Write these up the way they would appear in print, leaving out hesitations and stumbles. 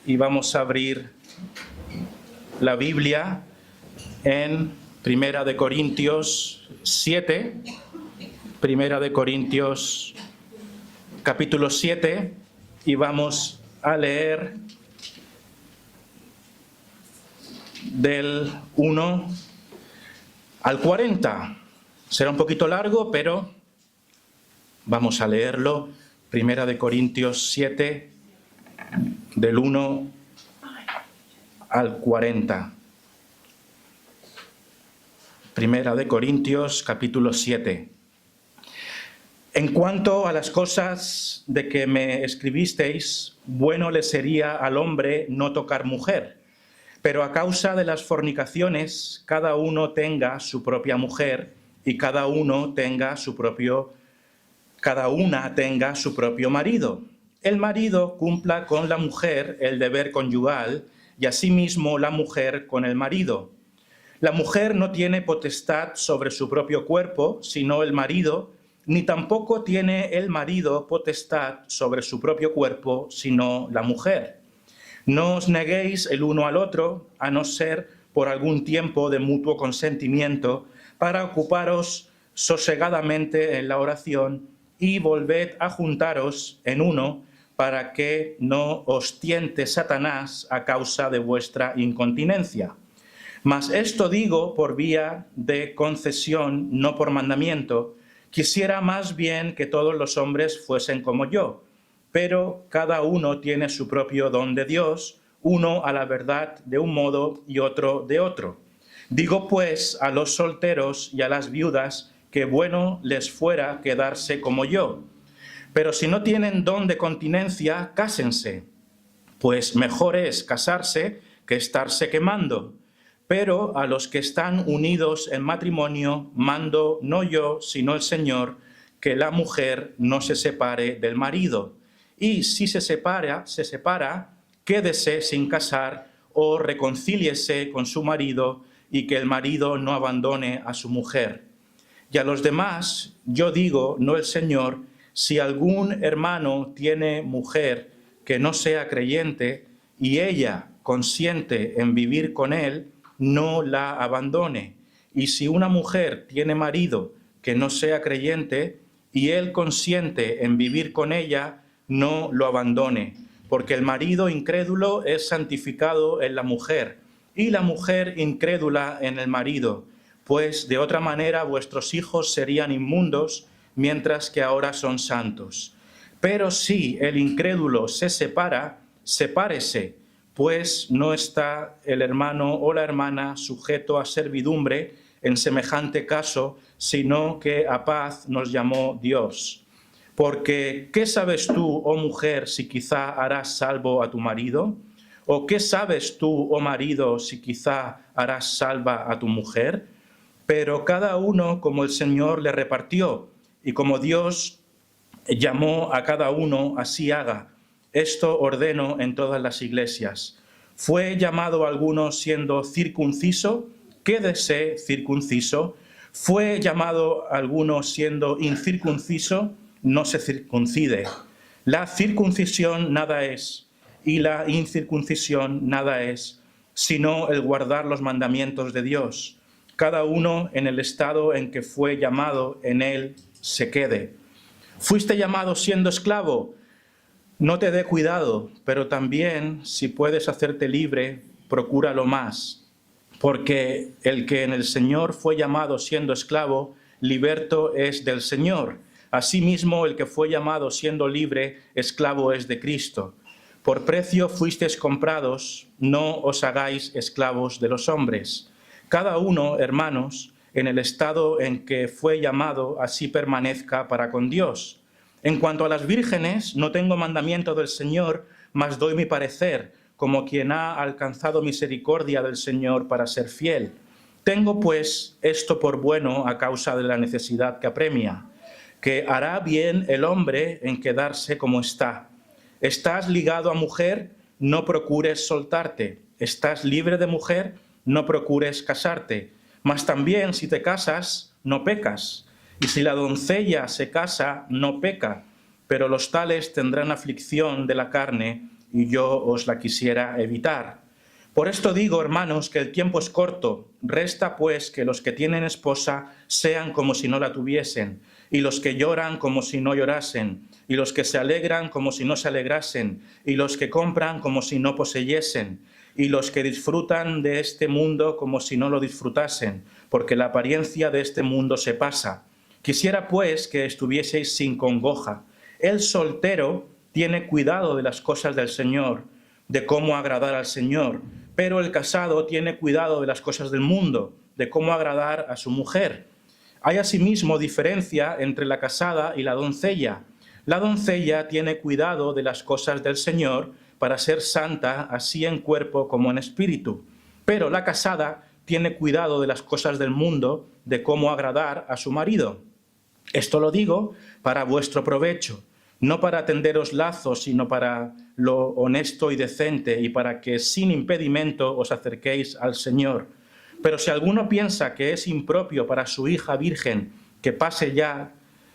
y vamos a abrir la Biblia en Primera de Corintios 7, Primera de Corintios capítulo 7, y vamos a leer del 1 al 40. Será un poquito largo, pero vamos a leerlo. Primera de Corintios 7, del 1 al 40. Primera de Corintios, capítulo 7. En cuanto a las cosas de que me escribisteis, bueno le sería al hombre no tocar mujer, pero a causa de las fornicaciones, cada uno tenga su propia mujer y cada una tenga su propio marido. El marido cumpla con la mujer el deber conyugal y asimismo la mujer con el marido. La mujer no tiene potestad sobre su propio cuerpo, sino el marido, ni tampoco tiene el marido potestad sobre su propio cuerpo, sino la mujer. No os neguéis el uno al otro, a no ser por algún tiempo de mutuo consentimiento, para ocuparos sosegadamente en la oración, y volved a juntaros en uno, para que no os tiente Satanás a causa de vuestra incontinencia. Mas esto digo por vía de concesión, no por mandamiento. Quisiera más bien que todos los hombres fuesen como yo, pero cada uno tiene su propio don de Dios, uno a la verdad de un modo y otro de otro. Digo pues a los solteros y a las viudas que bueno les fuera quedarse como yo. Pero si no tienen don de continencia, cásense, pues mejor es casarse que estarse quemando. Pero a los que están unidos en matrimonio, mando no yo, sino el Señor, que la mujer no se separe del marido. Y si se separa, quédese sin casar o reconcíliese con su marido, y que el marido no abandone a su mujer. Y a los demás, yo digo, no el Señor, si algún hermano tiene mujer que no sea creyente, y ella consiente en vivir con él, no la abandone. Y si una mujer tiene marido que no sea creyente, y él consiente en vivir con ella, no lo abandone, porque el marido incrédulo es santificado en la mujer, y la mujer incrédula en el marido, pues de otra manera vuestros hijos serían inmundos, mientras que ahora son santos. Pero si el incrédulo se separa, sepárese, pues no está el hermano o la hermana sujeto a servidumbre en semejante caso, sino que a paz nos llamó Dios. Porque, ¿qué sabes tú, oh mujer, si quizá harás salvo a tu marido? ¿O qué sabes tú, oh marido, si quizá harás salva a tu mujer? Pero cada uno como el Señor le repartió, y como Dios llamó a cada uno, así haga. Esto ordeno en todas las iglesias. ¿Fue llamado alguno siendo circunciso? Quédese circunciso. ¿Fue llamado alguno siendo incircunciso? No se circuncide. La circuncisión nada es, y la incircuncisión nada es, sino el guardar los mandamientos de Dios. Cada uno en el estado en que fue llamado, en él se quede. ¿Fuiste llamado siendo esclavo? No te dé cuidado, pero también, si puedes hacerte libre, procúralo más. Porque el que en el Señor fue llamado siendo esclavo, liberto es del Señor. Asimismo, el que fue llamado siendo libre, esclavo es de Cristo. Por precio fuisteis comprados, no os hagáis esclavos de los hombres. Cada uno, hermanos, en el estado en que fue llamado, así permanezca para con Dios. En cuanto a las vírgenes, no tengo mandamiento del Señor, mas doy mi parecer, como quien ha alcanzado misericordia del Señor para ser fiel. Tengo, pues, esto por bueno a causa de la necesidad que apremia, que hará bien el hombre en quedarse como está. ¿Estás ligado a mujer? No procures soltarte. ¿Estás libre de mujer? No procures casarte. Mas también, si te casas, no pecas. Y si la doncella se casa, no peca, pero los tales tendrán aflicción de la carne, y yo os la quisiera evitar. Por esto digo, hermanos, que el tiempo es corto. Resta, pues, que los que tienen esposa sean como si no la tuviesen, y los que lloran como si no llorasen, y los que se alegran como si no se alegrasen, y los que compran como si no poseyesen, y los que disfrutan de este mundo como si no lo disfrutasen, porque la apariencia de este mundo se pasa. Quisiera, pues, que estuvieseis sin congoja. El soltero tiene cuidado de las cosas del Señor, de cómo agradar al Señor, pero el casado tiene cuidado de las cosas del mundo, de cómo agradar a su mujer. Hay asimismo diferencia entre la casada y la doncella. La doncella tiene cuidado de las cosas del Señor para ser santa, así en cuerpo como en espíritu, pero la casada tiene cuidado de las cosas del mundo, de cómo agradar a su marido. Esto lo digo para vuestro provecho, no para tenderos lazos, sino para lo honesto y decente, y para que sin impedimento os acerquéis al Señor. Pero si alguno piensa que es impropio para su hija virgen que pase ya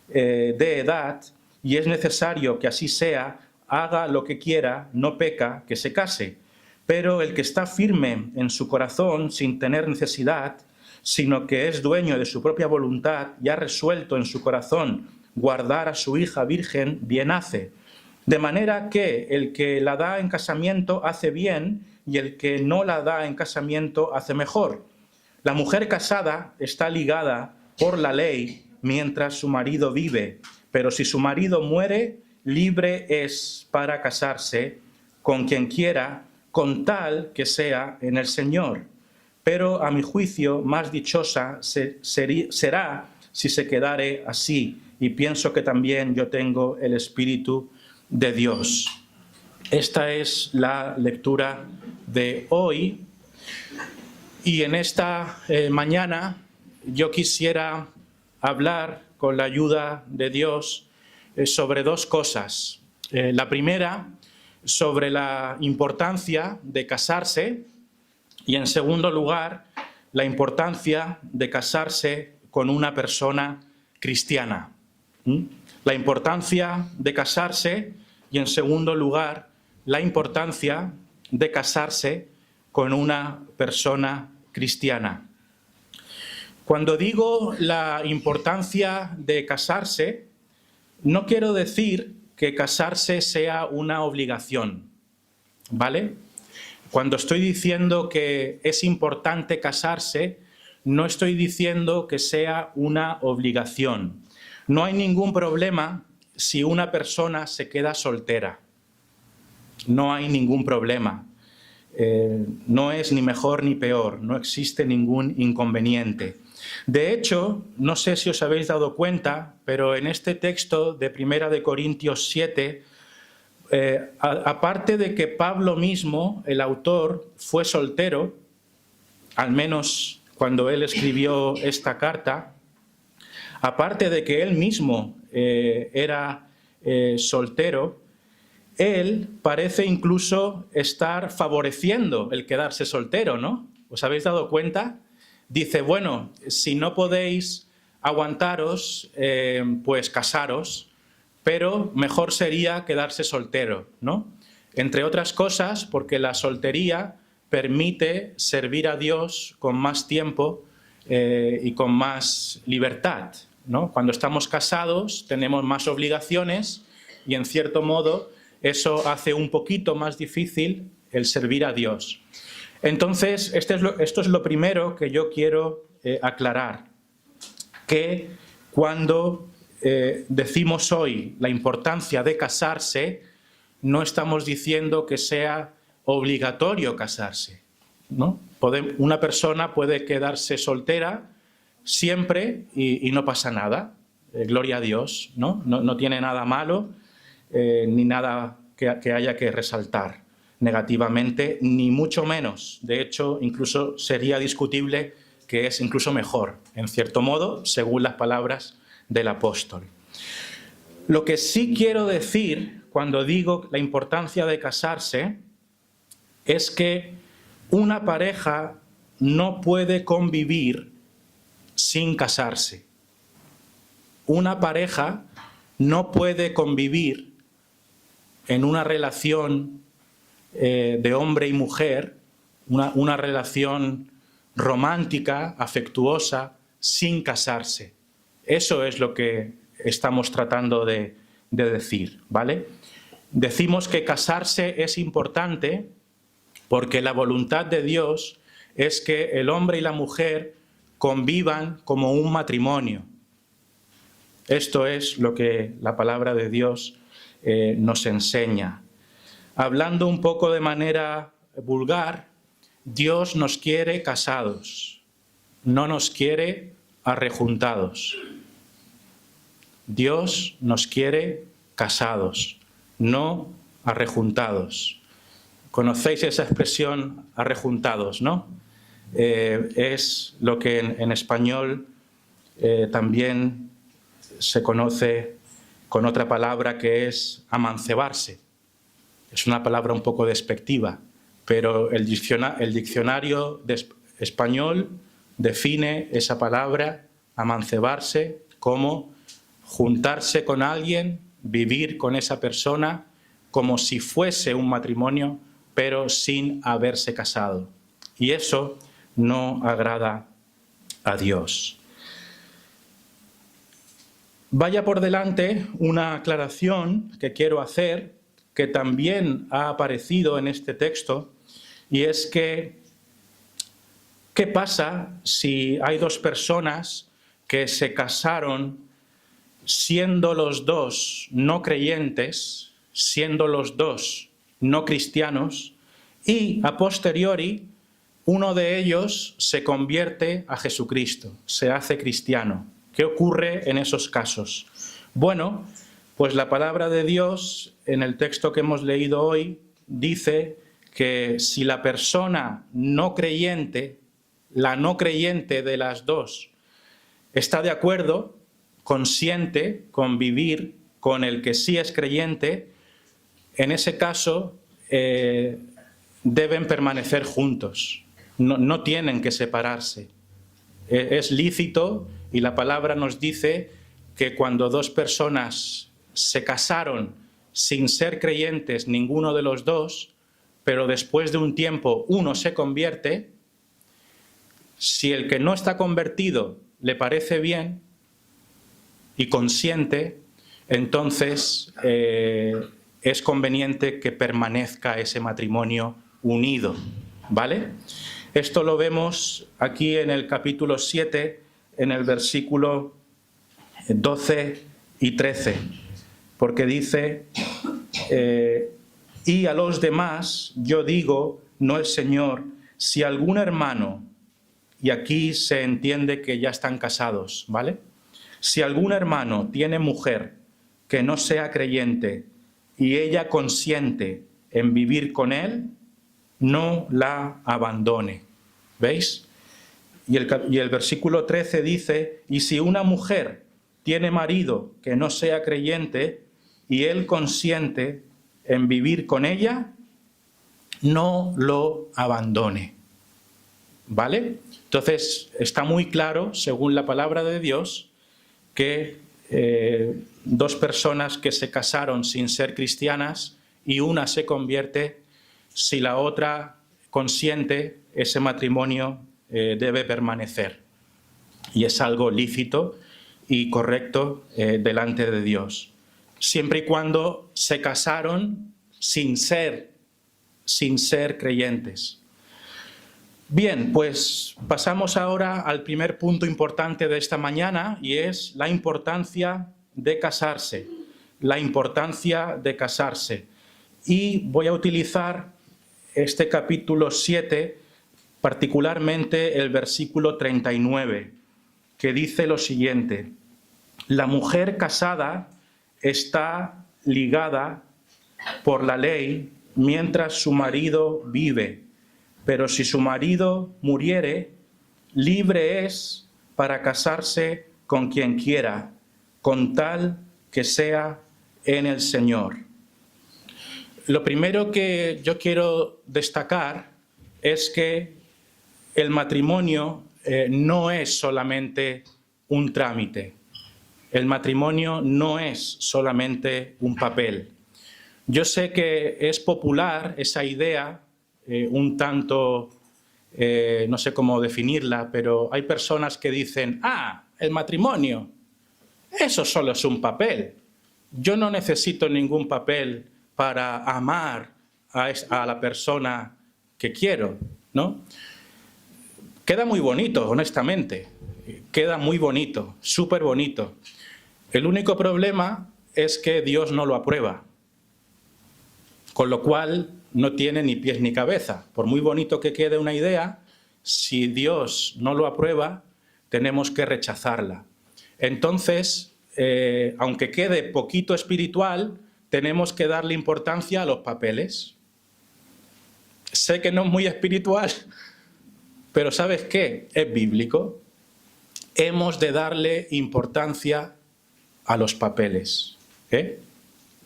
de edad, y es necesario que así sea, haga lo que quiera, no peca, que se case. Pero el que está firme en su corazón, sin tener necesidad, sino que es dueño de su propia voluntad y ha resuelto en su corazón guardar a su hija virgen, bien hace. De manera que el que la da en casamiento hace bien, y el que no la da en casamiento hace mejor. La mujer casada está ligada por la ley mientras su marido vive, pero si su marido muere, libre es para casarse con quien quiera, con tal que sea en el Señor. Pero a mi juicio más dichosa será si se quedare así, y pienso que también yo tengo el Espíritu de Dios. Esta es la lectura de hoy, y en esta mañana yo quisiera hablar con la ayuda de Dios sobre dos cosas. La primera, sobre la importancia de casarse, y en segundo lugar, la importancia de casarse con una persona cristiana. La importancia de casarse, y en segundo lugar, la importancia de casarse con una persona cristiana. Cuando digo la importancia de casarse, no quiero decir que casarse sea una obligación, ¿vale? Cuando estoy diciendo que es importante casarse, no estoy diciendo que sea una obligación. No hay ningún problema si una persona se queda soltera. No hay ningún problema. No es ni mejor ni peor, no existe ningún inconveniente. De hecho, no sé si os habéis dado cuenta, pero en este texto de 1 Corintios 7, aparte de que Pablo mismo, el autor, fue soltero, al menos cuando él escribió esta carta, aparte de que él mismo era soltero, él parece incluso estar favoreciendo el quedarse soltero, ¿no? ¿Os habéis dado cuenta? Dice, bueno, si no podéis aguantaros, pues casaros, pero mejor sería quedarse soltero, ¿no? Entre otras cosas, porque la soltería permite servir a Dios con más tiempo y con más libertad, ¿no? Cuando estamos casados tenemos más obligaciones y, en cierto modo, eso hace un poquito más difícil el servir a Dios. Entonces, esto es lo primero que yo quiero aclarar, que cuando decimos hoy la importancia de casarse, no estamos diciendo que sea obligatorio casarse, ¿no? Una persona puede quedarse soltera siempre y no pasa nada, gloria a Dios, ¿no? No tiene nada malo, ni nada que haya que resaltar negativamente, ni mucho menos. De hecho, incluso sería discutible que es incluso mejor, en cierto modo, según las palabras del apóstol. Lo que sí quiero decir cuando digo la importancia de casarse es que una pareja no puede convivir sin casarse. Una pareja no puede convivir en una relación de hombre y mujer, una relación romántica, afectuosa, sin casarse. Eso es lo que estamos tratando de decir, ¿vale? Decimos que casarse es importante porque la voluntad de Dios es que el hombre y la mujer convivan como un matrimonio. Esto es lo que la palabra de Dios nos enseña. Hablando un poco de manera vulgar, Dios nos quiere casados, no nos quiere arrejuntados. Dios nos quiere casados, no arrejuntados. Conocéis esa expresión arrejuntados, ¿no? Es lo que en español también se conoce con otra palabra que es amancebarse. Es una palabra un poco despectiva, pero el diccionario español define esa palabra, amancebarse, como juntarse con alguien, vivir con esa persona, como si fuese un matrimonio, pero sin haberse casado. Y eso no agrada a Dios. Vaya por delante una aclaración que quiero hacer, que también ha aparecido en este texto, y es que, ¿qué pasa si hay dos personas que se casaron siendo los dos no creyentes, siendo los dos no cristianos, y a posteriori uno de ellos se convierte a Jesucristo, se hace cristiano? ¿Qué ocurre en esos casos? Bueno, pues la palabra de Dios, en el texto que hemos leído hoy, dice que si la persona no creyente, la no creyente de las dos, está de acuerdo, consiente con vivir con el que sí es creyente, en ese caso deben permanecer juntos, no tienen que separarse. Es lícito, y la palabra nos dice que cuando dos personas se casaron sin ser creyentes ninguno de los dos, pero después de un tiempo uno se convierte, si el que no está convertido le parece bien y consiente, entonces es conveniente que permanezca ese matrimonio unido, ¿vale? Esto lo vemos aquí en el capítulo 7, en el versículo 12 y 13, porque dice, y a los demás yo digo, no el Señor, si algún hermano, y aquí se entiende que ya están casados, ¿vale? Si algún hermano tiene mujer que no sea creyente y ella consiente en vivir con él, no la abandone. ¿Veis? Y el versículo 13 dice, y si una mujer tiene marido que no sea creyente y él consiente en vivir con ella, no lo abandone. ¿Vale? Entonces está muy claro, según la palabra de Dios, que dos personas que se casaron sin ser cristianas y una se convierte, si la otra consiente, ese matrimonio debe permanecer. Y es algo lícito y correcto delante de Dios. Siempre y cuando se casaron sin ser creyentes. Bien, pues pasamos ahora al primer punto importante de esta mañana, y es la importancia de casarse. La importancia de casarse. Y voy a utilizar este capítulo 7, particularmente el versículo 39, que dice lo siguiente: la mujer casada está ligada por la ley mientras su marido vive, pero si su marido muriere, libre es para casarse con quien quiera, con tal que sea en el Señor. Lo primero que yo quiero destacar es que el matrimonio no es solamente un trámite. El matrimonio no es solamente un papel. Yo sé que es popular esa idea, un tanto, no sé cómo definirla, pero hay personas que dicen, el matrimonio, eso solo es un papel. Yo no necesito ningún papel para amar a la persona que quiero, ¿no? Queda muy bonito, honestamente. Queda muy bonito, súper bonito. El único problema es que Dios no lo aprueba. Con lo cual no tiene ni pies ni cabeza. Por muy bonito que quede una idea, si Dios no lo aprueba, tenemos que rechazarla. Entonces, aunque quede poquito espiritual, tenemos que darle importancia a los papeles. Sé que no es muy espiritual, pero ¿sabes qué? Es bíblico. Hemos de darle importancia a los papeles.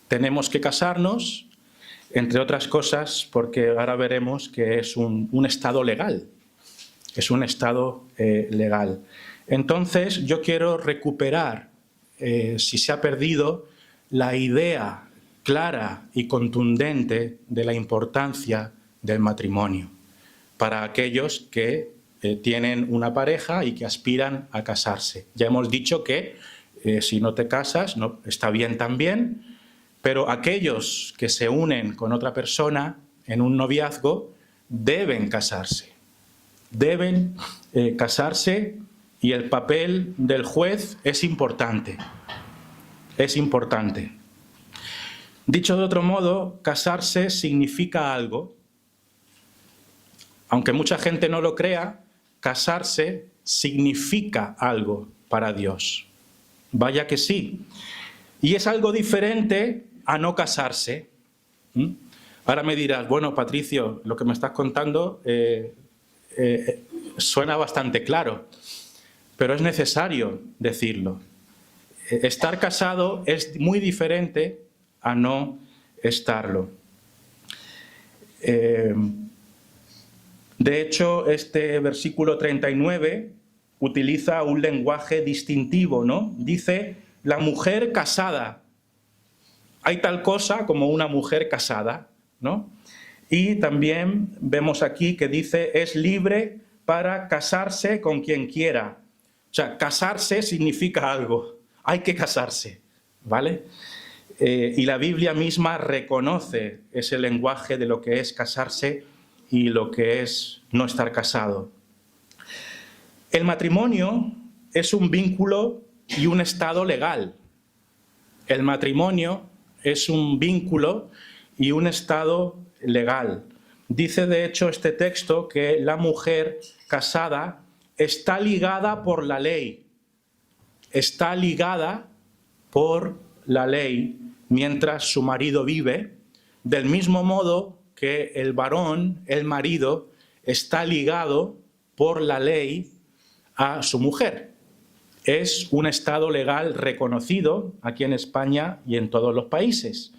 Tenemos que casarnos, entre otras cosas, porque ahora veremos que es un estado legal. Es un estado legal. Entonces, yo quiero recuperar, si se ha perdido, la idea clara y contundente de la importancia del matrimonio para aquellos que tienen una pareja y que aspiran a casarse. Ya hemos dicho que si no te casas, no, está bien también, pero aquellos que se unen con otra persona en un noviazgo deben casarse. Deben casarse y el papel del juez es importante. Es importante. Dicho de otro modo, casarse significa algo. Aunque mucha gente no lo crea, casarse significa algo para Dios. Vaya que sí. Y es algo diferente a no casarse. Ahora me dirás, bueno, Patricio, lo que me estás contando suena bastante claro, pero es necesario decirlo. Estar casado es muy diferente a no estarlo. De hecho, este versículo 39 utiliza un lenguaje distintivo, ¿no? Dice, la mujer casada. Hay tal cosa como una mujer casada, ¿no? Y también vemos aquí que dice, es libre para casarse con quien quiera. O sea, casarse significa algo. Hay que casarse, ¿vale? Y la Biblia misma reconoce ese lenguaje de lo que es casarse y lo que es no estar casado. El matrimonio es un vínculo y un estado legal. El matrimonio es un vínculo y un estado legal. Dice de hecho este texto que la mujer casada está ligada por la ley. Está ligada por la ley mientras su marido vive, del mismo modo que el varón, el marido, está ligado por la ley a su mujer. Es un estado legal reconocido aquí en España y en todos los países.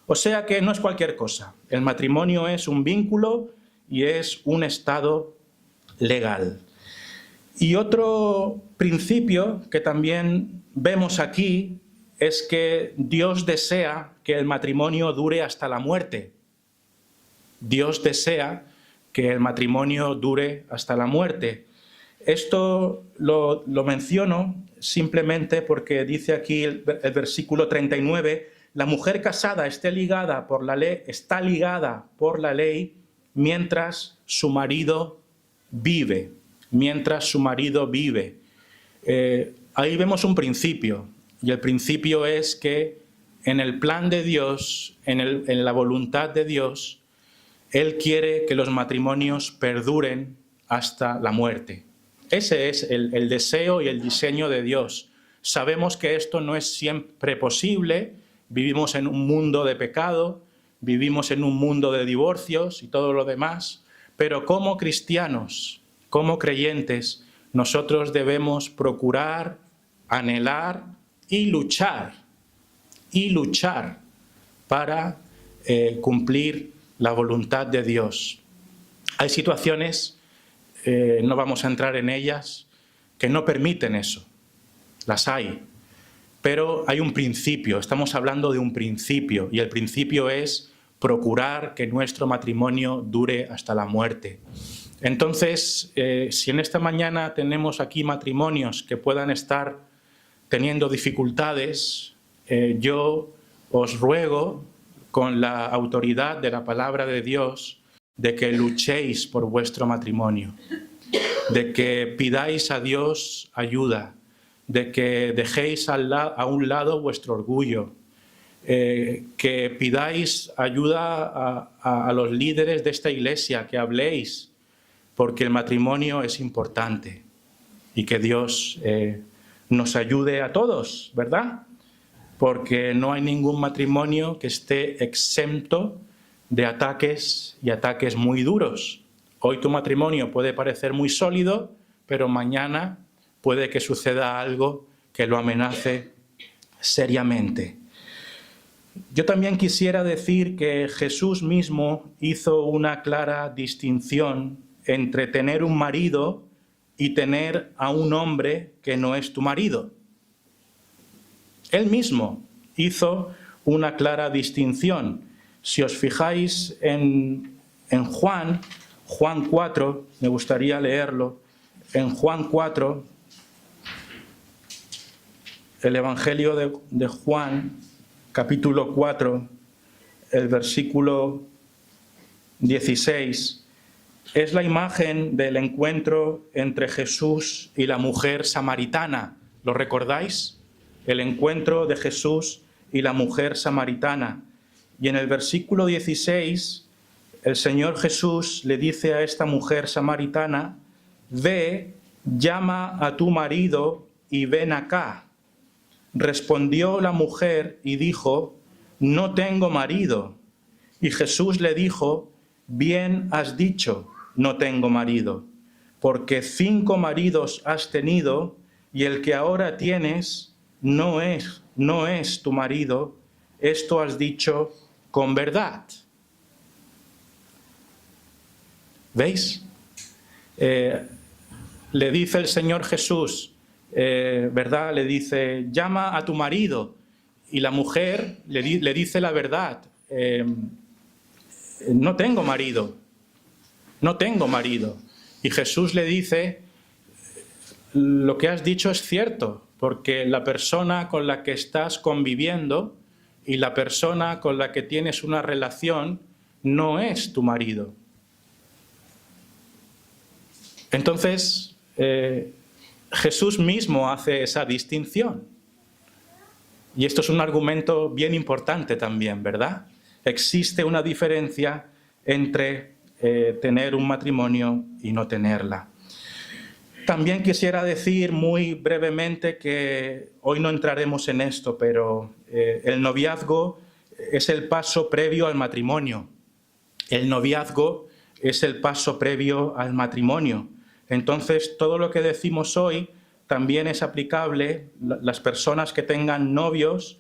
O sea que no es cualquier cosa. El matrimonio es un vínculo y es un estado legal. Y otro principio que también vemos aquí es que Dios desea que el matrimonio dure hasta la muerte. Dios desea que el matrimonio dure hasta la muerte. Esto lo menciono simplemente porque dice aquí el versículo 39, la mujer casada está ligada por la ley mientras su marido vive. Mientras su marido vive. Ahí vemos un principio, y el principio es que en el plan de Dios, en la voluntad de Dios, Él quiere que los matrimonios perduren hasta la muerte. Ese es el deseo y el diseño de Dios. Sabemos que esto no es siempre posible, vivimos en un mundo de pecado, vivimos en un mundo de divorcios y todo lo demás, pero como cristianos, como creyentes, nosotros debemos procurar, anhelar y luchar para cumplir la voluntad de Dios. Hay situaciones, no vamos a entrar en ellas, que no permiten eso. Las hay. Pero hay un principio, estamos hablando de un principio, y el principio es procurar que nuestro matrimonio dure hasta la muerte. Entonces, si en esta mañana tenemos aquí matrimonios que puedan estar teniendo dificultades, yo os ruego, con la autoridad de la palabra de Dios, de que luchéis por vuestro matrimonio, de que pidáis a Dios ayuda, de que dejéis a un lado vuestro orgullo, que pidáis ayuda a los líderes de esta iglesia, que habléis, porque el matrimonio es importante y que Dios nos ayude a todos, ¿verdad? Porque no hay ningún matrimonio que esté exento de ataques y ataques muy duros. Hoy tu matrimonio puede parecer muy sólido, pero mañana puede que suceda algo que lo amenace seriamente. Yo también quisiera decir que Jesús mismo hizo una clara distinción entre tener un marido y tener a un hombre que no es tu marido. Él mismo hizo una clara distinción. Si os fijáis en Juan 4, me gustaría leerlo, en Juan 4, el Evangelio de Juan, capítulo 4, el versículo 16, es la imagen del encuentro entre Jesús y la mujer samaritana. ¿Lo recordáis? El encuentro de Jesús y la mujer samaritana. Y en el versículo 16, el Señor Jesús le dice a esta mujer samaritana: ve, llama a tu marido y ven acá. Respondió la mujer y dijo: no tengo marido. Y Jesús le dijo: bien has dicho, no tengo marido, porque 5 maridos has tenido y el que ahora tienes no es tu marido. Esto has dicho con verdad. ¿Veis? Le dice el Señor Jesús, ¿verdad? Le dice: llama a tu marido. Y la mujer le dice la verdad: no tengo marido, no tengo marido. Y Jesús le dice: lo que has dicho es cierto, porque la persona con la que estás conviviendo y la persona con la que tienes una relación no es tu marido. Entonces, Jesús mismo hace esa distinción. Y esto es un argumento bien importante también, ¿verdad? Existe una diferencia entre tener un matrimonio y no tenerla. También quisiera decir muy brevemente que hoy no entraremos en esto, pero el noviazgo es el paso previo al matrimonio. El noviazgo es el paso previo al matrimonio. Entonces, todo lo que decimos hoy también es aplicable. Las personas que tengan novios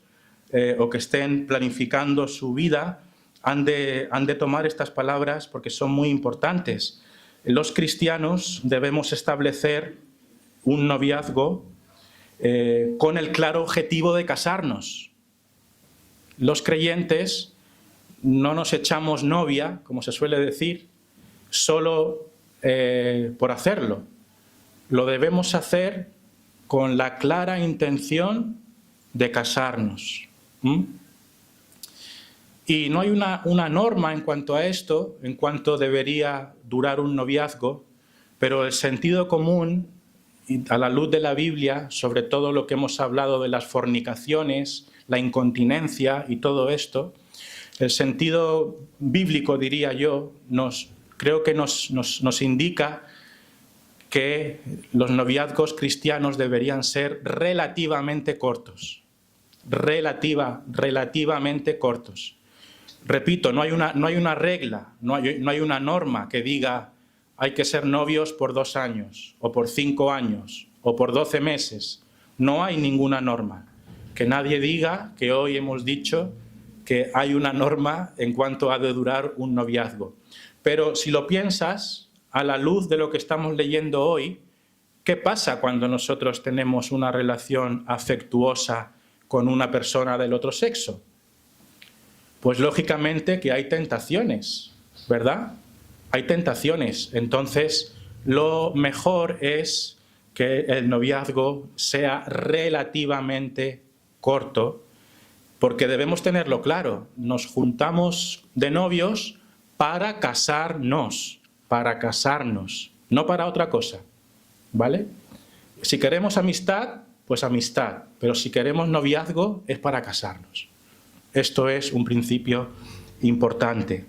o que estén planificando su vida han de tomar estas palabras porque son muy importantes. Los cristianos debemos establecer un noviazgo con el claro objetivo de casarnos. Los creyentes no nos echamos novia, como se suele decir, solo por hacerlo. Lo debemos hacer con la clara intención de casarnos. Y no hay una norma en cuanto a esto, en cuanto debería durar un noviazgo, pero el sentido común, a la luz de la Biblia, sobre todo lo que hemos hablado de las fornicaciones, la incontinencia y todo esto, el sentido bíblico, diría yo, creo que nos indica que los noviazgos cristianos deberían ser relativamente cortos. Relativamente cortos. Repito, no hay una regla, no hay una norma que diga hay que ser novios por 2 años, o por 5 años, o por 12 meses. No hay ninguna norma. Que nadie diga que hoy hemos dicho que hay una norma en cuanto a de durar un noviazgo. Pero si lo piensas, a la luz de lo que estamos leyendo hoy, ¿qué pasa cuando nosotros tenemos una relación afectuosa con una persona del otro sexo? Pues lógicamente que hay tentaciones, ¿verdad? Hay tentaciones. Entonces, lo mejor es que el noviazgo sea relativamente corto, porque debemos tenerlo claro. Nos juntamos de novios para casarnos, no para otra cosa, ¿vale? Si queremos amistad, pues amistad, pero si queremos noviazgo es para casarnos. Esto es un principio importante.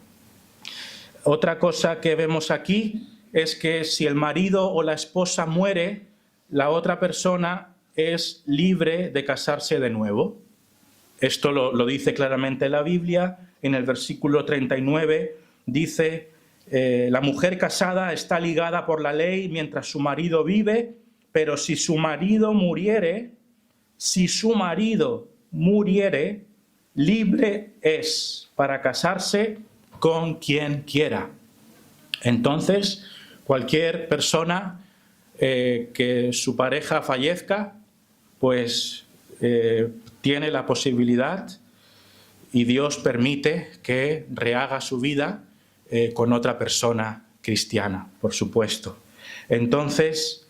Otra cosa que vemos aquí es que si el marido o la esposa muere, la otra persona es libre de casarse de nuevo. Esto lo dice claramente la Biblia. En el versículo 39 dice, la mujer casada está ligada por la ley mientras su marido vive, pero si su marido muriere, libre es para casarse con quien quiera. Entonces, cualquier persona que su pareja fallezca, pues tiene la posibilidad y Dios permite que rehaga su vida con otra persona cristiana, por supuesto. Entonces,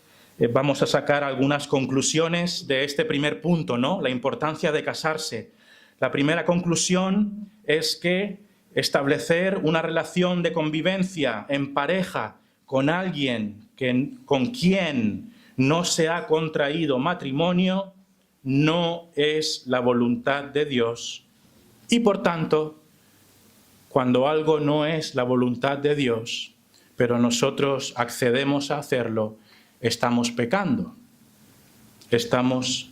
vamos a sacar algunas conclusiones de este primer punto, ¿no? La importancia de casarse. La primera conclusión es que establecer una relación de convivencia en pareja con alguien con quien no se ha contraído matrimonio no es la voluntad de Dios. Y por tanto, cuando algo no es la voluntad de Dios, pero nosotros accedemos a hacerlo, estamos pecando. Estamos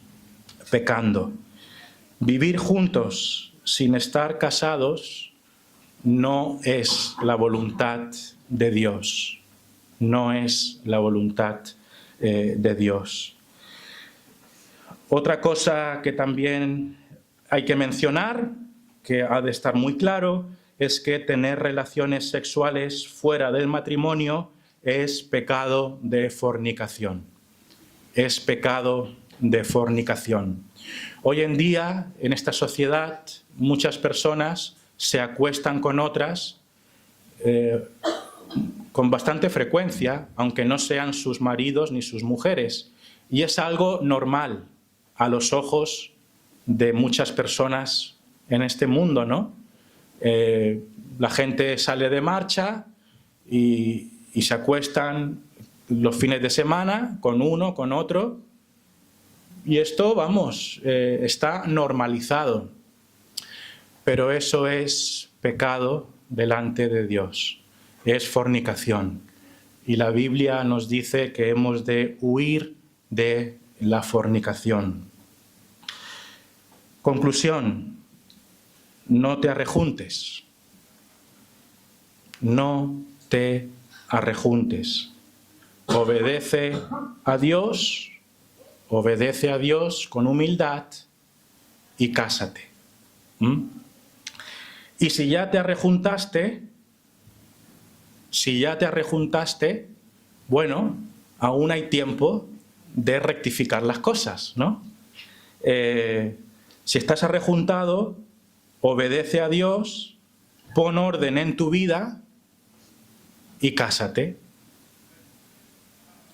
pecando. Vivir juntos sin estar casados no es la voluntad de Dios. No es la voluntad de Dios. Otra cosa que también hay que mencionar, que ha de estar muy claro, es que tener relaciones sexuales fuera del matrimonio es pecado de fornicación. Es pecado de fornicación. Hoy en día, en esta sociedad, muchas personas se acuestan con otras con bastante frecuencia, aunque no sean sus maridos ni sus mujeres. Y es algo normal a los ojos de muchas personas en este mundo, ¿no? La gente sale de marcha y se acuestan los fines de semana con uno, con otro. Y esto, vamos, está normalizado. Pero eso es pecado delante de Dios. Es fornicación. Y la Biblia nos dice que hemos de huir de la fornicación. Conclusión, no te arrejuntes. No te arrejuntes. Obedece a Dios con humildad y cásate. Y si ya te arrejuntaste, bueno, aún hay tiempo de rectificar las cosas, ¿no? Si estás arrejuntado, obedece a Dios, pon orden en tu vida y cásate.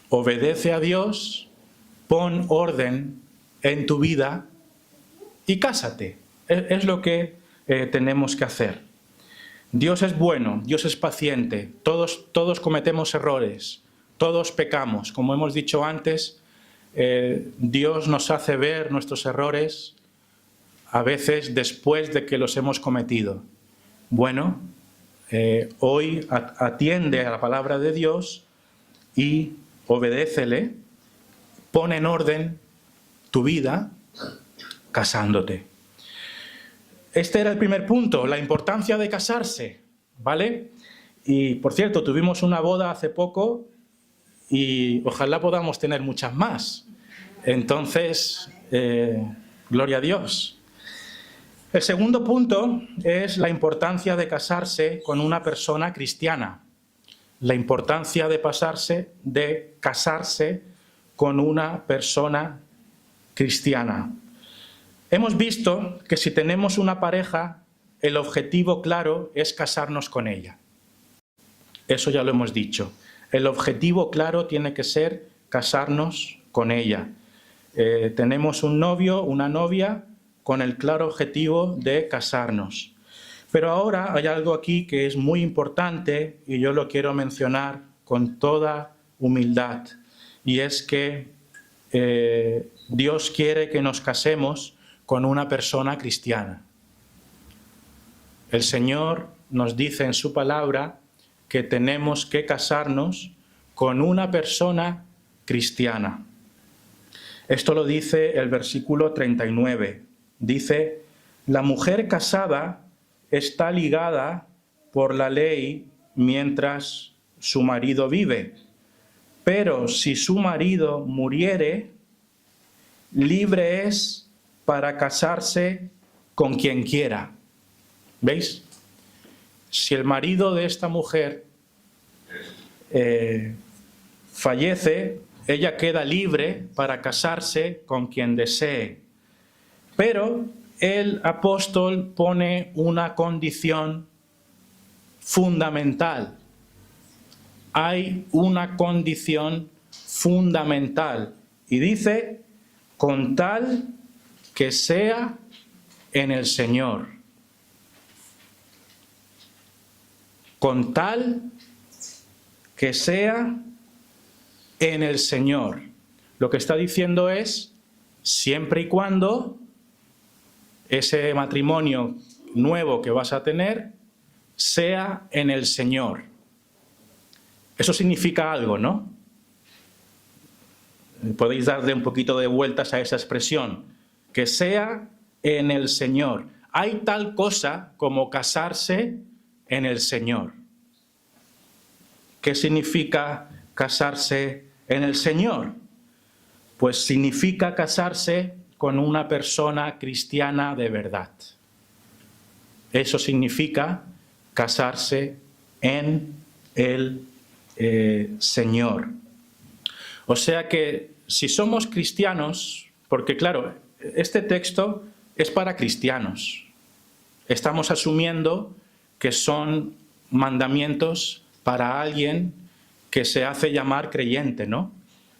Obedece a Dios, pon orden en tu vida y cásate. Es lo que tenemos que hacer. Dios es bueno, Dios es paciente, todos cometemos errores, todos pecamos. Como hemos dicho antes, Dios nos hace ver nuestros errores a veces después de que los hemos cometido. Bueno, hoy atiende a la palabra de Dios y obedécele, pon en orden tu vida casándote. Este era el primer punto, la importancia de casarse, ¿vale? Y, por cierto, tuvimos una boda hace poco y ojalá podamos tener muchas más. Entonces, gloria a Dios. El segundo punto es la importancia de casarse con una persona cristiana. La importancia de casarse con una persona cristiana. Hemos visto que si tenemos una pareja, el objetivo claro es casarnos con ella. Eso ya lo hemos dicho. El objetivo claro tiene que ser casarnos con ella. Tenemos un novio, una novia, con el claro objetivo de casarnos. Pero ahora hay algo aquí que es muy importante y yo lo quiero mencionar con toda humildad. Y es que Dios quiere que nos casemos con una persona cristiana. El Señor nos dice en su palabra que tenemos que casarnos con una persona cristiana. Esto lo dice el versículo 39. Dice, la mujer casada está ligada por la ley mientras su marido vive. Pero si su marido muriere, libre es para casarse con quien quiera. ¿Veis? Si el marido de esta mujer fallece, ella queda libre para casarse con quien desee. Pero el apóstol pone una condición fundamental. Hay una condición fundamental. Y dice, con tal que sea en el Señor. Con tal que sea en el Señor. Lo que está diciendo es, siempre y cuando ese matrimonio nuevo que vas a tener sea en el Señor. Eso significa algo, ¿no? Podéis darle un poquito de vueltas a esa expresión. Que sea en el Señor. Hay tal cosa como casarse en el Señor. ¿Qué significa casarse en el Señor? Pues significa casarse con una persona cristiana de verdad. Eso significa casarse en el Señor. O sea que si somos cristianos, porque claro, este texto es para cristianos. Estamos asumiendo que son mandamientos para alguien que se hace llamar creyente, ¿no?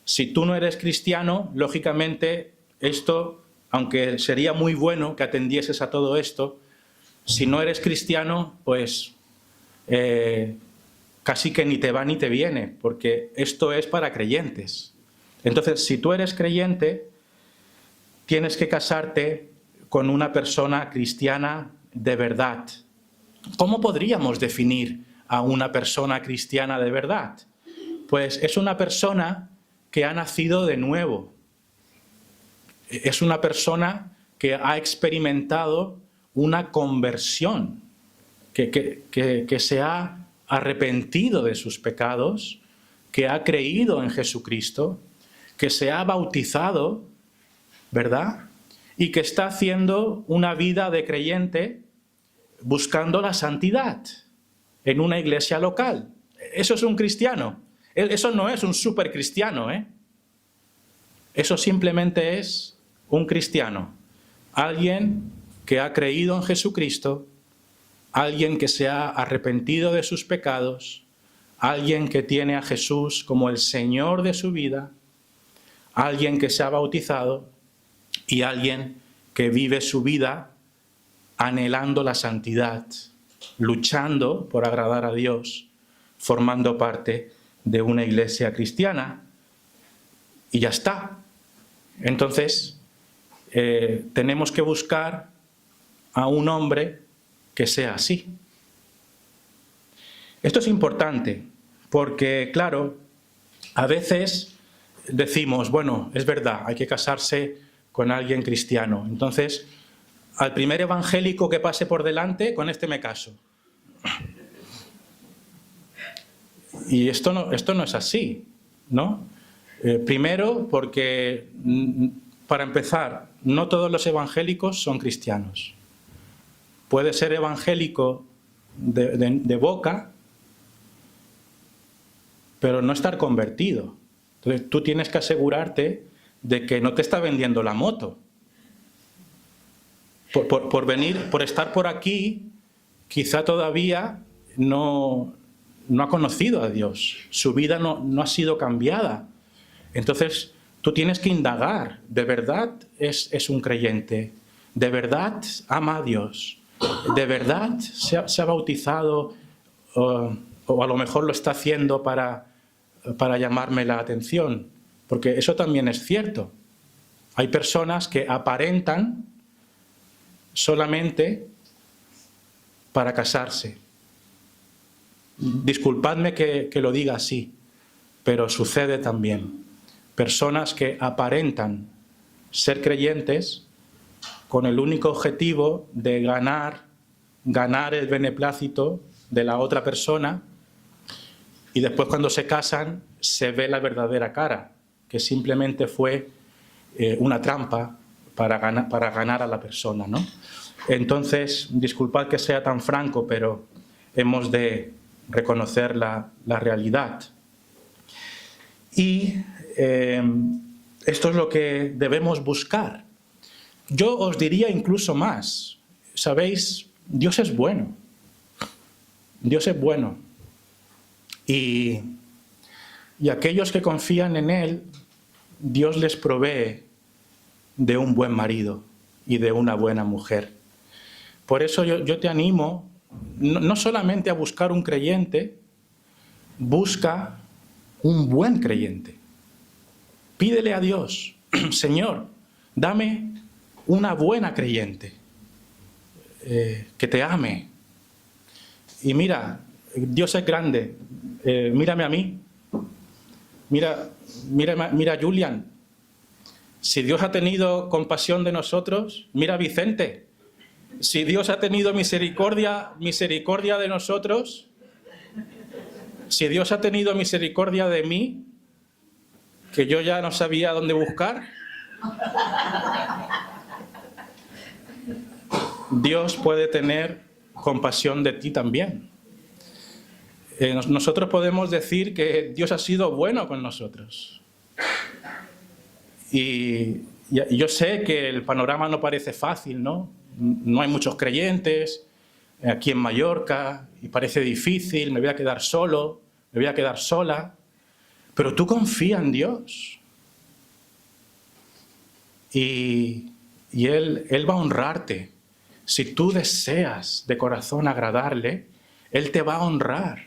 Si tú no eres cristiano, lógicamente esto, aunque sería muy bueno que atendieses a todo esto, si no eres cristiano, pues casi que ni te va ni te viene, porque esto es para creyentes. Entonces, si tú eres creyente, tienes que casarte con una persona cristiana de verdad. ¿Cómo podríamos definir a una persona cristiana de verdad? Pues es una persona que ha nacido de nuevo. Es una persona que ha experimentado una conversión, que se ha arrepentido de sus pecados, que ha creído en Jesucristo, que se ha bautizado, ¿verdad? Y que está haciendo una vida de creyente buscando la santidad en una iglesia local. Eso es un cristiano. Eso no es un supercristiano, ¿eh? Eso simplemente es un cristiano. Alguien que ha creído en Jesucristo, alguien que se ha arrepentido de sus pecados, alguien que tiene a Jesús como el Señor de su vida, alguien que se ha bautizado y alguien que vive su vida anhelando la santidad, luchando por agradar a Dios, formando parte de una iglesia cristiana. Y ya está. Entonces, tenemos que buscar a un hombre que sea así. Esto es importante porque, claro, a veces decimos, bueno, es verdad, hay que casarse con alguien cristiano. Entonces, al primer evangélico que pase por delante, con este me caso. Y esto no es así, ¿no? Primero, porque, para empezar, no todos los evangélicos son cristianos. Puede ser evangélico de boca, pero no estar convertido. Entonces, tú tienes que asegurarte de que no te está vendiendo la moto. por estar por aquí, quizá todavía no ha conocido a Dios. Su vida no ha sido cambiada. Entonces, tú tienes que indagar. ¿De verdad es un creyente? ¿De verdad ama a Dios? ¿De verdad se ha bautizado? O a lo mejor lo está haciendo para llamarme la atención. Porque eso también es cierto. Hay personas que aparentan solamente para casarse. Disculpadme que lo diga así, pero sucede también. Personas que aparentan ser creyentes con el único objetivo de ganar el beneplácito de la otra persona, y después cuando se casan se ve la verdadera cara, que simplemente fue una trampa para ganar a la persona, ¿no? Entonces, disculpad que sea tan franco, pero hemos de reconocer la realidad. Y esto es lo que debemos buscar. Yo os diría incluso más. Sabéis, Dios es bueno. Dios es bueno. Y aquellos que confían en Él, Dios les provee de un buen marido y de una buena mujer. Por eso yo te animo, no solamente a buscar un creyente, busca un buen creyente. Pídele a Dios, Señor, dame una buena creyente, que te ame. Y mira, Dios es grande. Mírame a mí. Mira a Julian. Si Dios ha tenido compasión de nosotros, mira a Vicente. Si Dios ha tenido misericordia de nosotros, si Dios ha tenido misericordia de mí, que yo ya no sabía dónde buscar, Dios puede tener compasión de ti también. Nosotros podemos decir que Dios ha sido bueno con nosotros. Y yo sé que el panorama no parece fácil, ¿no? No hay muchos creyentes aquí en Mallorca y parece difícil, me voy a quedar solo, me voy a quedar sola. Pero tú confía en Dios. Y Él va a honrarte. Si tú deseas de corazón agradarle, Él te va a honrar.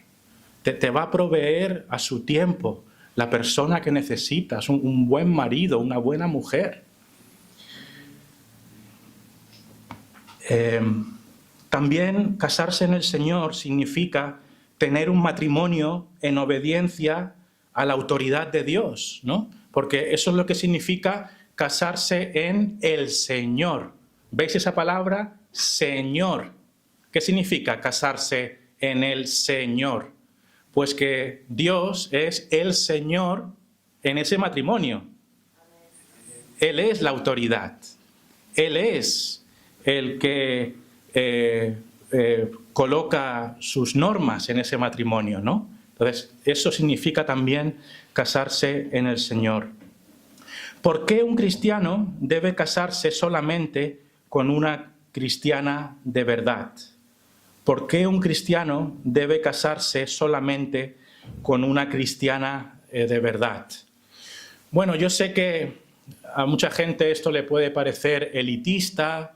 Te va a proveer a su tiempo la persona que necesitas, un buen marido, una buena mujer. También casarse en el Señor significa tener un matrimonio en obediencia a la autoridad de Dios, ¿no? Porque eso es lo que significa casarse en el Señor. ¿Veis esa palabra? Señor. ¿Qué significa casarse en el Señor? Pues que Dios es el Señor en ese matrimonio. Él es la autoridad. Él es el que coloca sus normas en ese matrimonio, ¿no? Entonces, eso significa también casarse en el Señor. ¿Por qué un cristiano debe casarse solamente con una cristiana de verdad? ¿Por qué un cristiano debe casarse solamente con una cristiana de verdad? Bueno, yo sé que a mucha gente esto le puede parecer elitista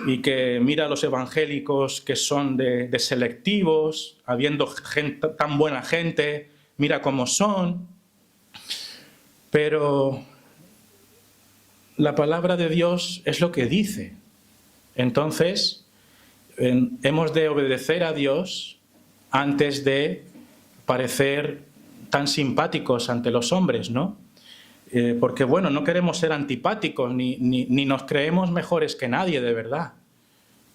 y que mira a los evangélicos que son de selectivos, habiendo gente, tan buena gente, mira cómo son. Pero la palabra de Dios es lo que dice. Entonces, hemos de obedecer a Dios antes de parecer tan simpáticos ante los hombres, ¿no? Porque, bueno, no queremos ser antipáticos ni nos creemos mejores que nadie, de verdad.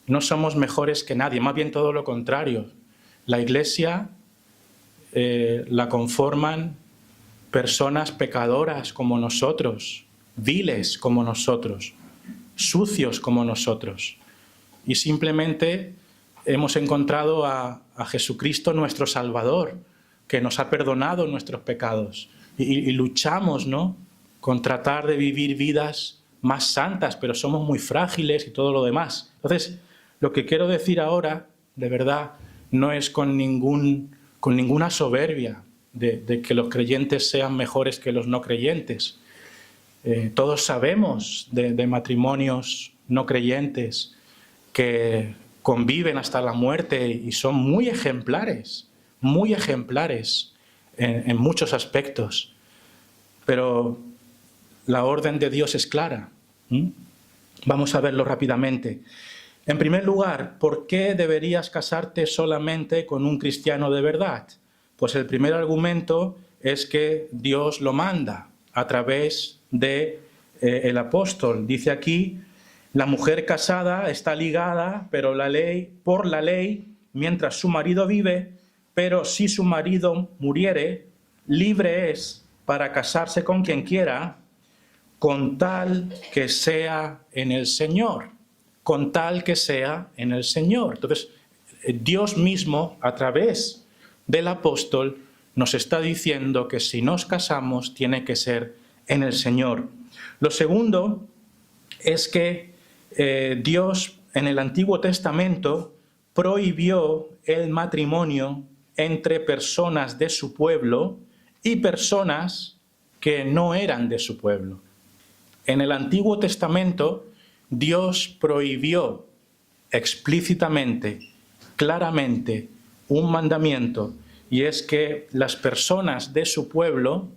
No somos mejores que nadie, más bien todo lo contrario. La Iglesia la conforman personas pecadoras como nosotros, viles como nosotros, sucios como nosotros. Y simplemente hemos encontrado a Jesucristo nuestro Salvador, que nos ha perdonado nuestros pecados. Y luchamos, ¿no?, con tratar de vivir vidas más santas, pero somos muy frágiles y todo lo demás. Entonces, lo que quiero decir ahora, de verdad, no es con ninguna soberbia de que los creyentes sean mejores que los no creyentes. Todos sabemos de matrimonios no creyentes que conviven hasta la muerte y son muy ejemplares en muchos aspectos. Pero la orden de Dios es clara. Vamos a verlo rápidamente. En primer lugar, ¿por qué deberías casarte solamente con un cristiano de verdad? Pues el primer argumento es que Dios lo manda a través del apóstol. Dice aquí, la mujer casada está ligada por la ley mientras su marido vive, pero si su marido muriere, libre es para casarse con quien quiera, con tal que sea en el Señor. Con tal que sea en el Señor. Entonces, Dios mismo, a través del apóstol, nos está diciendo que si nos casamos, tiene que ser en el Señor. Lo segundo es que Dios, en el Antiguo Testamento, prohibió el matrimonio entre personas de su pueblo y personas que no eran de su pueblo. En el Antiguo Testamento, Dios prohibió explícitamente, claramente, un mandamiento, y es que las personas de su pueblo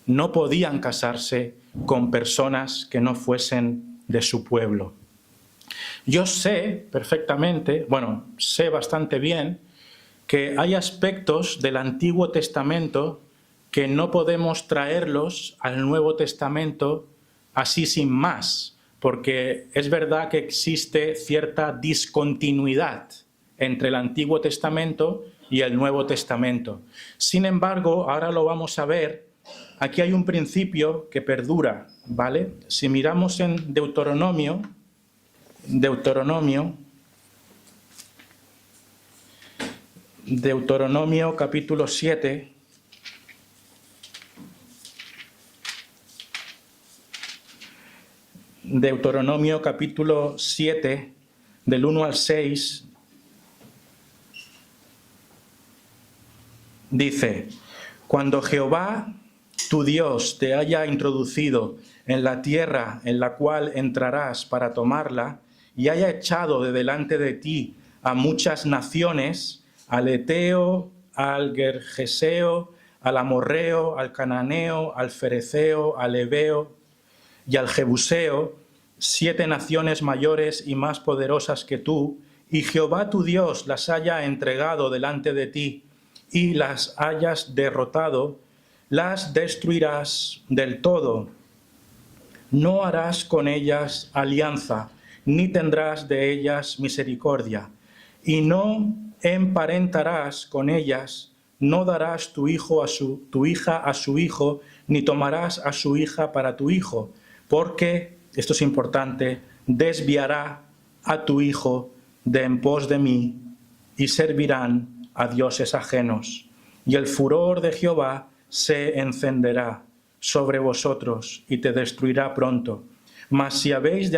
no podían casarse con personas que no fuesen de su pueblo. Yo sé perfectamente, sé bastante bien, que hay aspectos del Antiguo Testamento que no podemos traerlos al Nuevo Testamento así sin más, porque es verdad que existe cierta discontinuidad entre el Antiguo Testamento y el Nuevo Testamento. Sin embargo, ahora lo vamos a ver, aquí hay un principio que perdura, ¿vale? Si miramos en Deuteronomio capítulo 7, Deuteronomio capítulo 7, del 1 al 6, dice, cuando Jehová, tu Dios, te haya introducido en la tierra en la cual entrarás para tomarla, y haya echado de delante de ti a muchas naciones, al Eteo, al Gergeseo, al Amorreo, al Cananeo, al Fereceo, al Heveo y al Jebuseo, 7 naciones mayores y más poderosas que tú, y Jehová tu Dios las haya entregado delante de ti, y las hayas derrotado, las destruirás del todo. No harás con ellas alianza, ni tendrás de ellas misericordia, y no emparentarás con ellas, no darás tu hija a su hijo, ni tomarás a su hija para tu hijo, porque, esto es importante, desviará a tu hijo de en pos de mí, y servirán a dioses ajenos. Y el furor de Jehová se encenderá sobre vosotros y te destruirá pronto. Mas así habéis de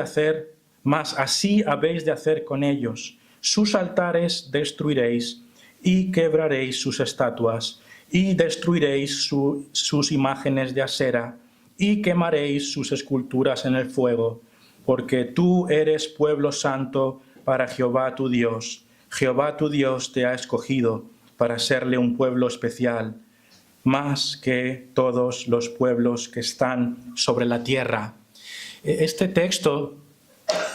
hacer con ellos. Sus altares destruiréis y quebraréis sus estatuas y destruiréis sus imágenes de acera y quemaréis sus esculturas en el fuego, porque tú eres pueblo santo para Jehová tu Dios. Jehová tu Dios te ha escogido para serle un pueblo especial, más que todos los pueblos que están sobre la tierra. Este texto,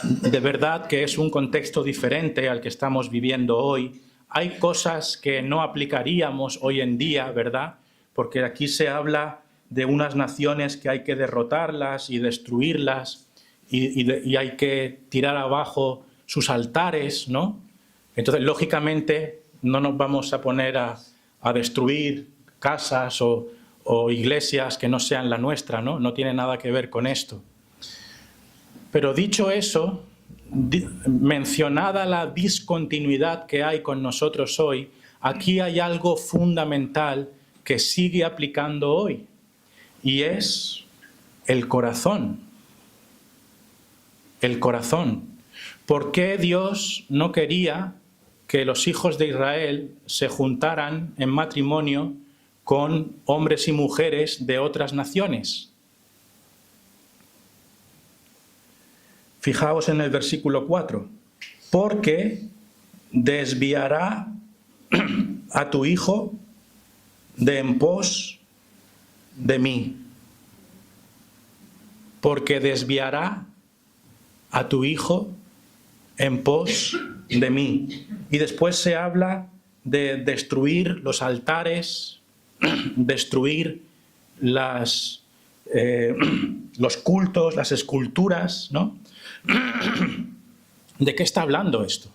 de verdad que es un contexto diferente al que estamos viviendo hoy. Hay cosas que no aplicaríamos hoy en día, ¿verdad? Porque aquí se habla de unas naciones que hay que derrotarlas y destruirlas y hay que tirar abajo sus altares, ¿no? Entonces, lógicamente, no nos vamos a poner a destruir casas o iglesias que no sean la nuestra, ¿no? No tiene nada que ver con esto. Pero dicho eso, mencionada la discontinuidad que hay con nosotros hoy, aquí hay algo fundamental que sigue aplicando hoy, y es el corazón. el corazón. ¿Por qué Dios no quería que los hijos de Israel se juntaran en matrimonio con hombres y mujeres de otras naciones? Fijaos en el versículo 4. Porque desviará a tu hijo de en pos de mí. Porque desviará a tu hijo en pos de mí. Y después se habla de destruir los altares, destruir los cultos, las esculturas, ¿no? ¿De qué está hablando esto?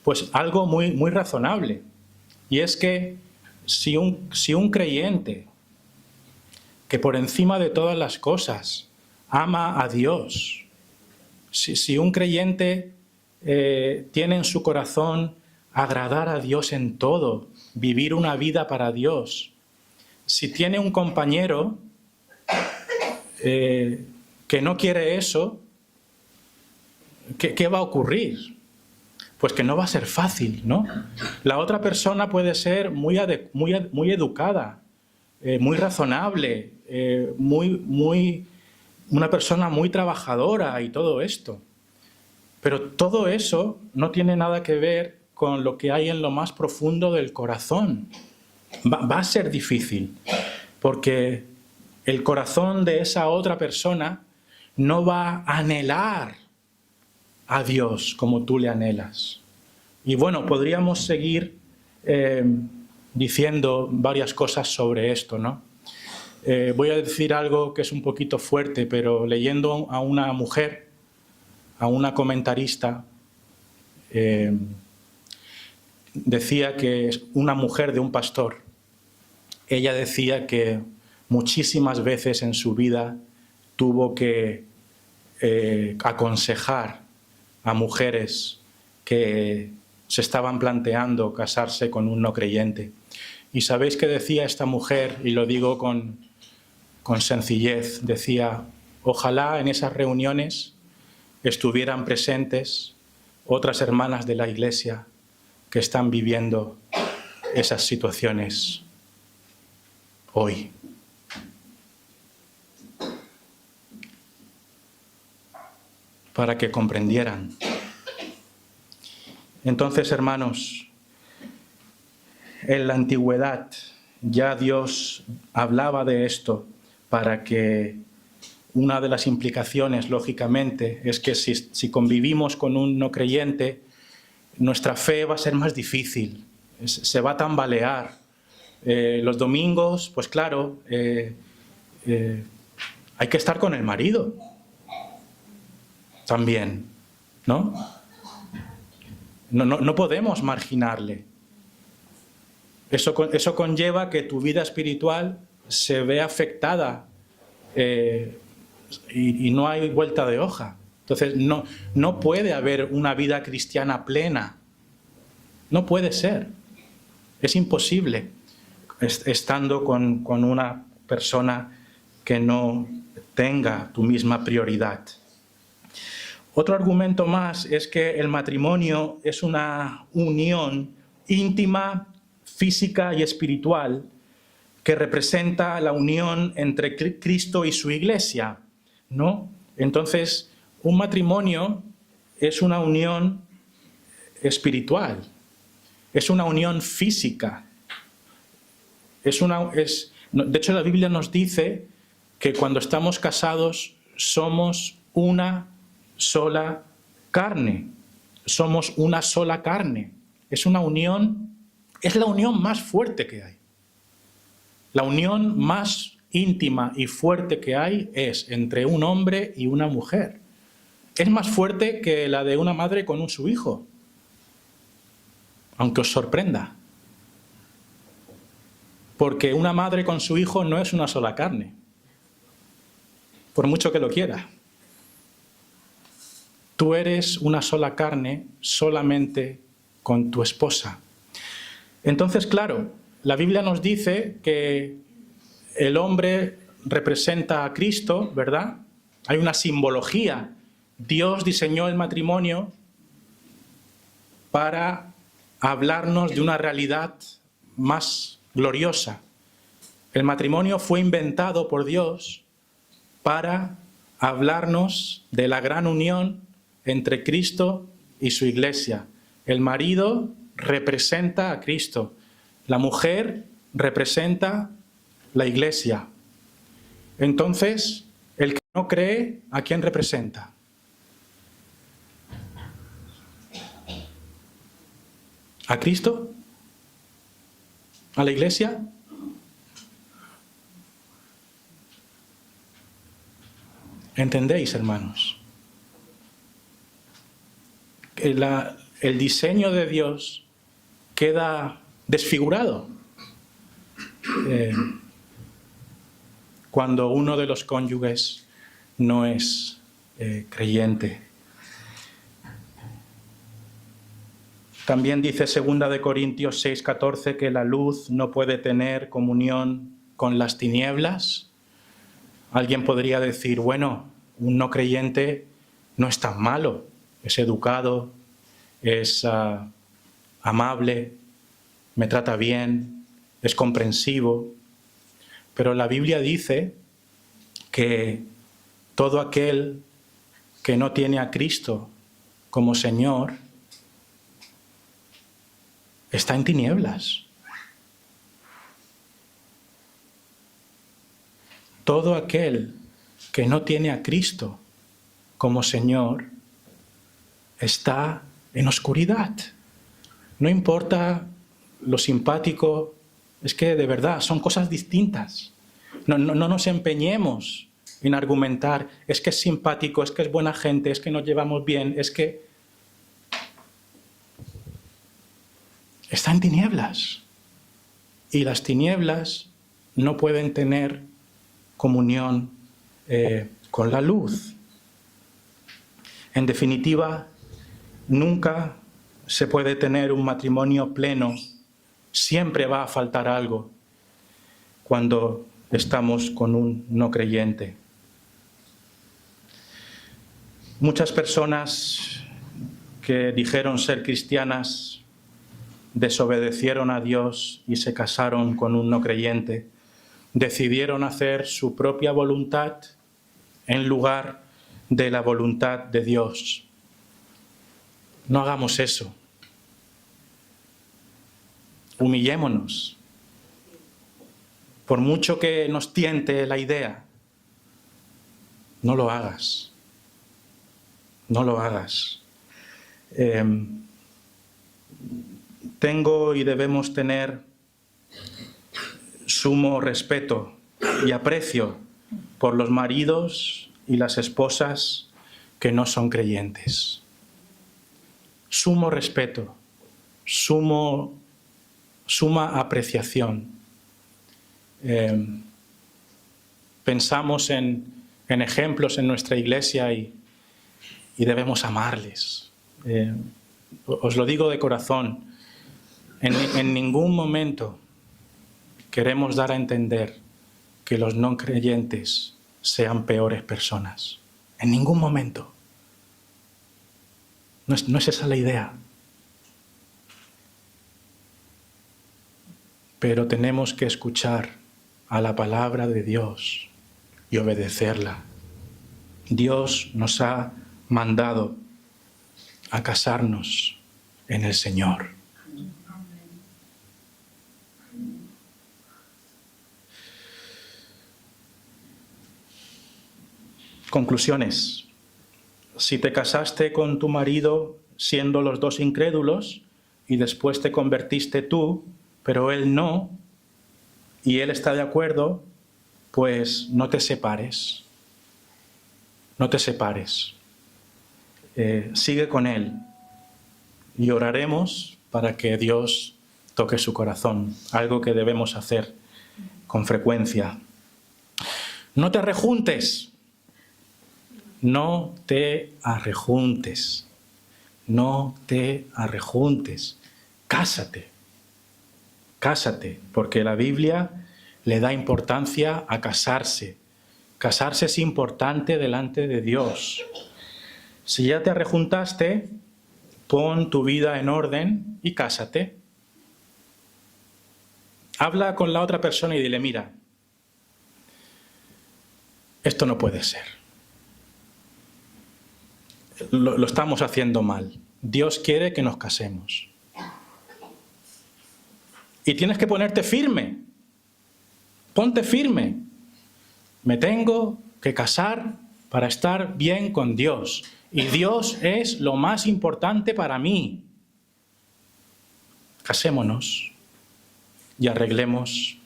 Pues algo muy, muy razonable. Y es que si un creyente que por encima de todas las cosas ama a Dios, si un creyente tiene en su corazón agradar a Dios en todo, vivir una vida para Dios, si tiene un compañero que no quiere eso, ¿qué va a ocurrir? Pues que no va a ser fácil, ¿no? La otra persona puede ser muy educada, muy razonable, una persona muy trabajadora y todo esto. Pero todo eso no tiene nada que ver con lo que hay en lo más profundo del corazón. Va a ser difícil, porque el corazón de esa otra persona no va a anhelar a Dios como tú le anhelas. Y bueno, podríamos seguir diciendo varias cosas sobre esto, ¿no? Voy a decir algo que es un poquito fuerte, pero leyendo a una mujer, a una comentarista, decía que es una mujer de un pastor. Ella decía que muchísimas veces en su vida tuvo que aconsejar a mujeres que se estaban planteando casarse con un no creyente. ¿Y sabéis qué decía esta mujer? Y lo digo con sencillez. Decía, ojalá en esas reuniones estuvieran presentes otras hermanas de la Iglesia que están viviendo esas situaciones hoy. Para que comprendieran. Entonces, hermanos, en la antigüedad ya Dios hablaba de esto para que una de las implicaciones, lógicamente, es que si convivimos con un no creyente, nuestra fe va a ser más difícil, se va a tambalear. Los domingos, pues claro, hay que estar con el marido también, ¿no? No podemos marginarle. Eso conlleva que tu vida espiritual se ve afectada y no hay vuelta de hoja. Entonces no puede haber una vida cristiana plena. No puede ser. Es imposible estando con una persona que no tenga tu misma prioridad. Otro argumento más es que el matrimonio es una unión íntima, física y espiritual que representa la unión entre Cristo y su Iglesia, ¿no? Entonces, un matrimonio es una unión espiritual, es una unión física. De hecho, la Biblia nos dice que cuando estamos casados somos una sola carne. Somos una sola carne. Es una unión, es la unión más fuerte que hay. La unión más íntima y fuerte que hay es entre un hombre y una mujer. Es más fuerte que la de una madre con su hijo, aunque os sorprenda. Porque una madre con su hijo no es una sola carne, por mucho que lo quiera. Tú eres una sola carne solamente con tu esposa. Entonces, claro, la Biblia nos dice que el hombre representa a Cristo, ¿verdad? Hay una simbología Dios diseñó el matrimonio para hablarnos de una realidad más gloriosa. El matrimonio fue inventado por Dios para hablarnos de la gran unión entre Cristo y su iglesia. El marido representa a Cristo, la mujer representa la iglesia. Entonces, el que no cree, ¿a quién representa? ¿A Cristo? ¿A la iglesia? ¿Entendéis, hermanos? El diseño de Dios queda desfigurado cuando uno de los cónyuges no es creyente. También dice 2 Corintios 6:14 que la luz no puede tener comunión con las tinieblas. Alguien podría decir, bueno, un no creyente no es tan malo, es educado, es amable, me trata bien, es comprensivo. Pero la Biblia dice que todo aquel que no tiene a Cristo como Señor está en tinieblas. Todo aquel que no tiene a Cristo como Señor está en oscuridad. No importa lo simpático, es que de verdad son cosas distintas. No nos empeñemos en argumentar, es que es simpático, es que es buena gente, es que nos llevamos bien, es que está en tinieblas. Y las tinieblas no pueden tener comunión con la luz. En definitiva, nunca se puede tener un matrimonio pleno. Siempre va a faltar algo cuando estamos con un no creyente. Muchas personas que dijeron ser cristianas desobedecieron a Dios y se casaron con un no creyente. Decidieron hacer su propia voluntad en lugar de la voluntad de Dios. No hagamos eso. Humillémonos. Por mucho que nos tiente la idea, no lo hagas. No lo hagas. Tengo y debemos tener sumo respeto y aprecio por los maridos y las esposas que no son creyentes. Sumo respeto, suma apreciación. Pensamos en ejemplos en nuestra iglesia y debemos amarles. Os lo digo de corazón, en ningún momento queremos dar a entender que los no creyentes sean peores personas. En ningún momento. No es esa la idea. Pero tenemos que escuchar a la palabra de Dios y obedecerla. Dios nos ha mandado a casarnos en el Señor. Conclusiones. Si te casaste con tu marido siendo los dos incrédulos y después te convertiste tú, pero él no, y él está de acuerdo, pues no te separes. No te separes. Sigue con él y oraremos para que Dios toque su corazón, algo que debemos hacer con frecuencia. No te rejuntes. No te arrejuntes. No te arrejuntes. Cásate. Cásate, porque la Biblia le da importancia a casarse. Casarse es importante delante de Dios. Si ya te arrejuntaste, pon tu vida en orden y cásate. Habla con la otra persona y dile, mira, esto no puede ser. Lo estamos haciendo mal. Dios quiere que nos casemos. Y tienes que ponerte firme. Ponte firme. Me tengo que casar para estar bien con Dios. Y Dios es lo más importante para mí. Casémonos y arreglemos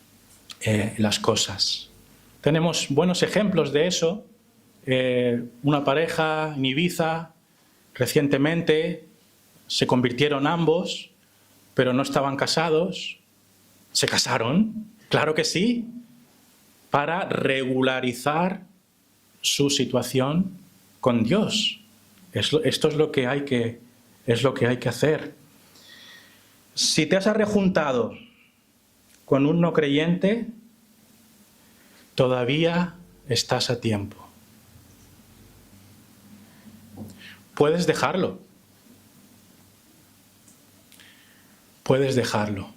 las cosas. Tenemos buenos ejemplos de eso. Una pareja en Ibiza, recientemente, se convirtieron ambos, pero no estaban casados. ¿Se casaron? Claro que sí, para regularizar su situación con Dios. Esto es lo que hay que hacer. Si te has arrejuntado con un no creyente, todavía estás a tiempo. Puedes dejarlo. Puedes dejarlo.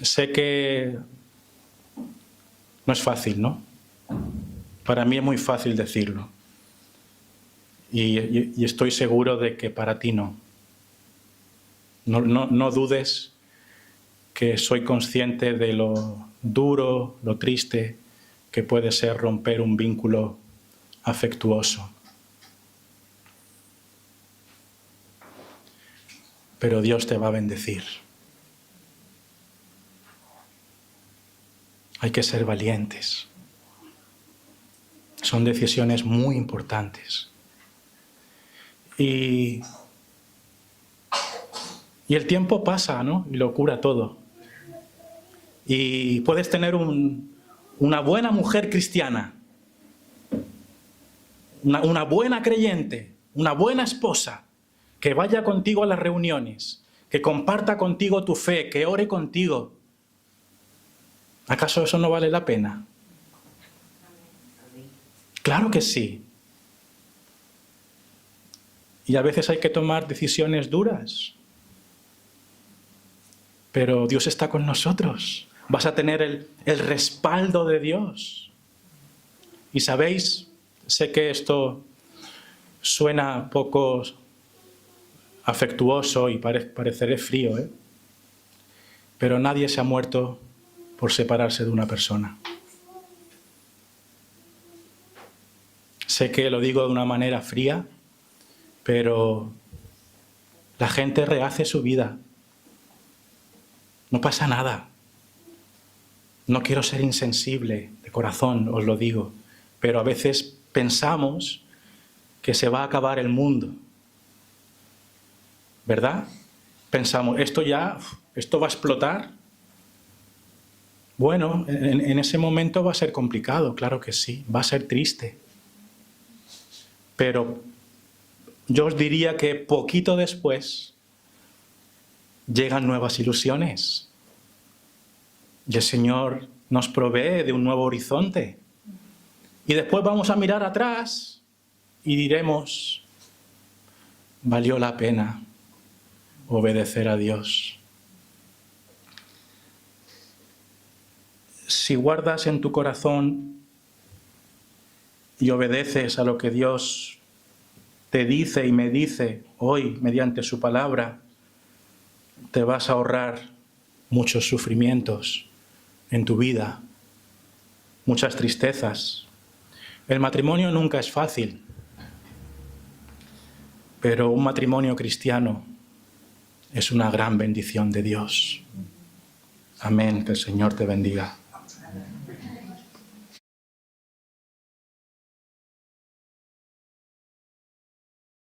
Sé que no es fácil, ¿no? Para mí es muy fácil decirlo. Y estoy seguro de que para ti no. No dudes que soy consciente de lo duro, lo triste que puede ser romper un vínculo afectuoso. Pero Dios te va a bendecir. Hay que ser valientes. Son decisiones muy importantes. Y el tiempo pasa, ¿no? Y lo cura todo. Y puedes tener una buena mujer cristiana, una buena creyente, una buena esposa, que vaya contigo a las reuniones, que comparta contigo tu fe, que ore contigo. ¿Acaso eso no vale la pena? Claro que sí. Y a veces hay que tomar decisiones duras. Pero Dios está con nosotros. Vas a tener el respaldo de Dios. Y sabéis, sé que esto suena poco afectuoso y pareceré frío, pero nadie se ha muerto por separarse de una persona. Sé que lo digo de una manera fría, pero la gente rehace su vida. No pasa nada. No quiero ser insensible de corazón, os lo digo, pero a veces pensamos que se va a acabar el mundo. ¿Verdad? Pensamos, esto va a explotar. Bueno, en ese momento va a ser complicado, claro que sí, va a ser triste. Pero yo os diría que poquito después llegan nuevas ilusiones. Y el Señor nos provee de un nuevo horizonte. Y después vamos a mirar atrás y diremos, valió la pena obedecer a Dios. Si guardas en tu corazón y obedeces a lo que Dios te dice y me dice hoy mediante su palabra, te vas a ahorrar muchos sufrimientos en tu vida, muchas tristezas. El matrimonio nunca es fácil, pero un matrimonio cristiano es una gran bendición de Dios. Amén, que el Señor te bendiga.